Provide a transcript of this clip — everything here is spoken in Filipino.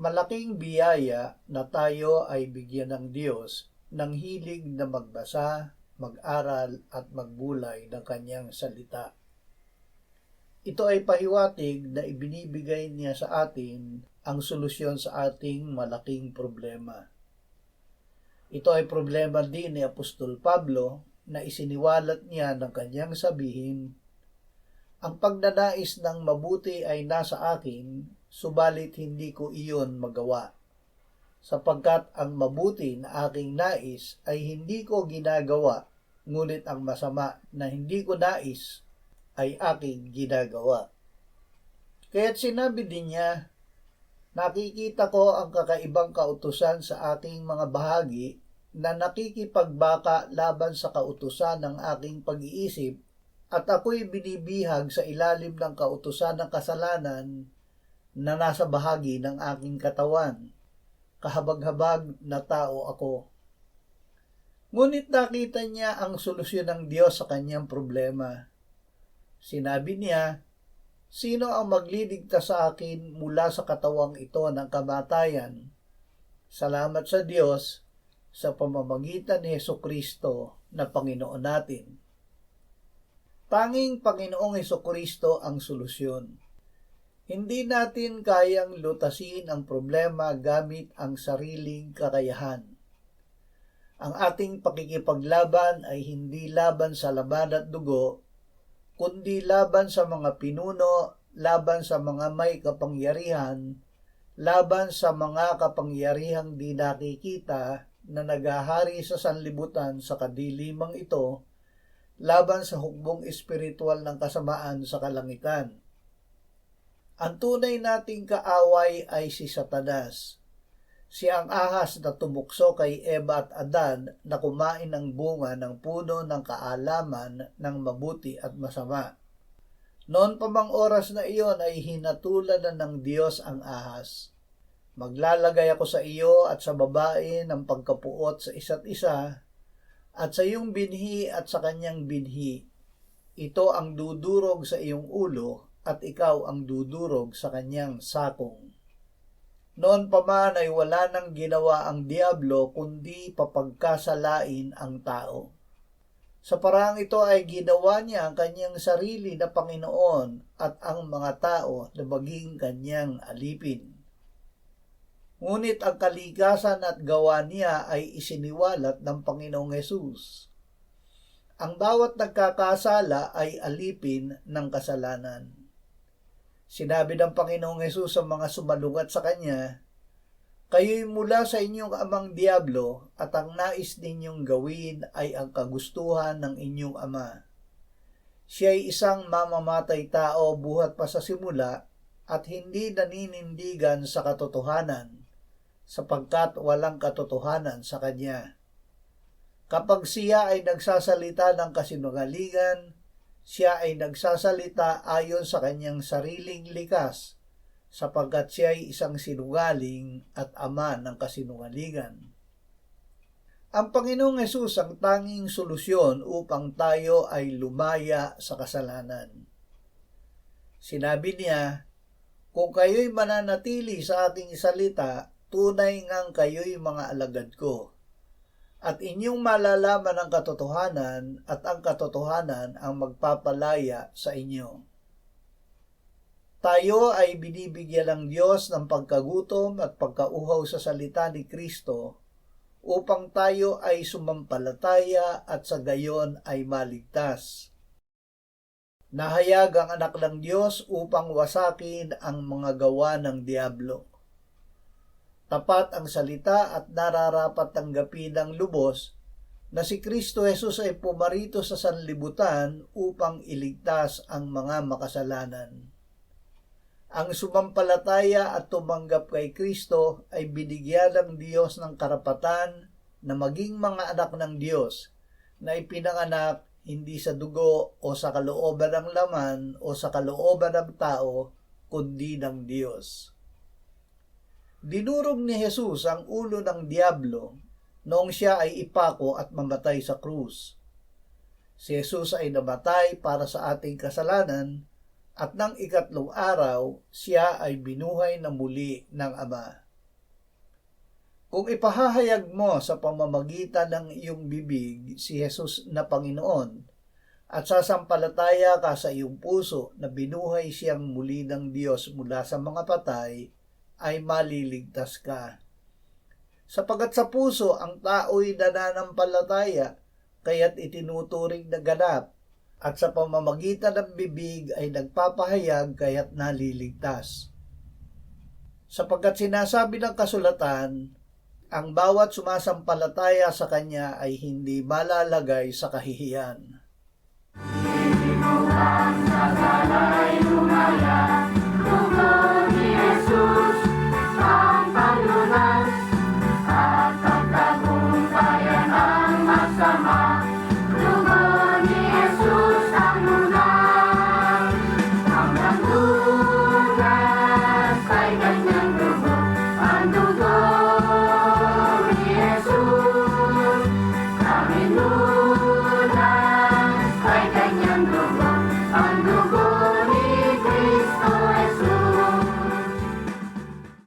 Malaking biyaya na tayo ay bigyan ng Diyos ng hilig na magbasa, mag-aral at magbulay ng kanyang salita. Ito ay pahiwatig na ibinibigay niya sa atin ang solusyon sa ating malaking problema. Ito ay problema din ni Apostol Pablo na isiniwalat niya ng kanyang sabihin, "Ang pagnanais ng mabuti ay nasa akin, subalit hindi ko iyon magawa. Sapagkat ang mabuti na aking nais ay hindi ko ginagawa, ngunit ang masama na hindi ko nais ay aking ginagawa." Kaya't sinabi din niya, "Nakikita ko ang kakaibang kautusan sa aking mga bahagi na nakikipagbaka laban sa kautusan ng aking pag-iisip at ako'y binibihag sa ilalim ng kautusan ng kasalanan na nasa bahagi ng aking katawan. Kahabag-habag na tao ako." Ngunit nakita niya ang solusyon ng Diyos sa kanyang problema. Sinabi niya, "Sino ang magliligtas sa akin mula sa katawang ito ng kamatayan? Salamat sa Diyos sa pamamagitan ni Hesukristo na Panginoon natin." Tanging Panginoong Hesukristo ang solusyon. Hindi natin kayang lutasin ang problema gamit ang sariling kakayahan. Ang ating pakikipaglaban ay hindi laban sa laman at dugo, kundi laban sa mga pinuno, laban sa mga may kapangyarihan, laban sa mga kapangyarihang di nakikita na naghahari sa sanlibutan sa kadilimang ito, laban sa hukbong espiritual ng kasamaan sa kalangitan. Ang tunay nating kaaway ay si Satanas. Siya ang ahas na tumukso kay Eva at Adan na kumain ng bunga ng puno ng kaalaman ng mabuti at masama. Noon pa mang oras na iyon ay hinatulan na ng Diyos ang ahas. "Maglalagay ako sa iyo at sa babae ng pagkapuot sa isa't isa, at sa iyong binhi at sa kanyang binhi. Ito ang dudurog sa iyong ulo at ikaw ang dudurog sa kanyang sakong." Noon pa man ay wala nang ginawa ang diablo kundi papagkasalain ang tao. Sa paraang ito ay ginawa niya ang kanyang sarili na Panginoon at ang mga tao na maging kanyang alipin. Ngunit ang kalikasan at gawa niya ay isiniwalat ng Panginoong Hesus. Ang bawat nagkakasala ay alipin ng kasalanan. Sinabi ng Panginoong Hesus sa mga sumalungat sa Kanya, "Kayo'y mula sa inyong amang diablo at ang nais ninyong gawin ay ang kagustuhan ng inyong ama. Siya'y isang mamamatay tao buhat pa sa simula at hindi naninindigan sa katotohanan, sapagkat walang katotohanan sa kanya. Kapag siya ay nagsasalita ng kasinungalingan, siya ay nagsasalita ayon sa kanyang sariling likas, sapagkat siya ay isang sinungaling at ama ng kasinungalingan." Ang Panginoong Hesus ang tanging solusyon upang tayo ay lumaya sa kasalanan. Sinabi niya, "Kung kayo'y mananatili sa aking salita, tunay ngang kayo'y mga alagad ko. At inyong malalaman ang katotohanan at ang katotohanan ang magpapalaya sa inyo." Tayo ay binibigyan ng Diyos ng pagkagutom at pagkauhaw sa salita ni Kristo upang tayo ay sumampalataya at sa gayon ay maligtas. Nahayag ang anak ng Diyos upang wasakin ang mga gawa ng diablo. Tapat ang salita at nararapat tanggapin ng lubos na si Kristo Jesus ay pumarito sa sanlibutan upang iligtas ang mga makasalanan. Ang sumampalataya at tumanggap kay Kristo ay binigyan ng Diyos ng karapatan na maging mga anak ng Diyos na ipinanganak hindi sa dugo o sa kalooban ng laman o sa kalooban ng tao, kundi ng Diyos. Dinurog ni Jesus ang ulo ng diablo noong siya ay ipako at mamatay sa krus. Si Jesus ay namatay para sa ating kasalanan at nang ikatlong araw, siya ay binuhay na muli ng Ama. Kung ipahahayag mo sa pamamagitan ng iyong bibig si Jesus na Panginoon at sasampalataya ka sa iyong puso na binuhay siyang muli ng Diyos mula sa mga patay, ay maliligtas ka. Sapagat sa puso ang tao'y nananampalataya, kaya't itinuturing na ganap, at sa pamamagitan ng bibig ay nagpapahayag kaya't naliligtas. Sapagkat sinasabi ng kasulatan, ang bawat sumasampalataya sa Kanya ay hindi malalagay sa kahihiyan. Hindi mo ang sasalay lumaya.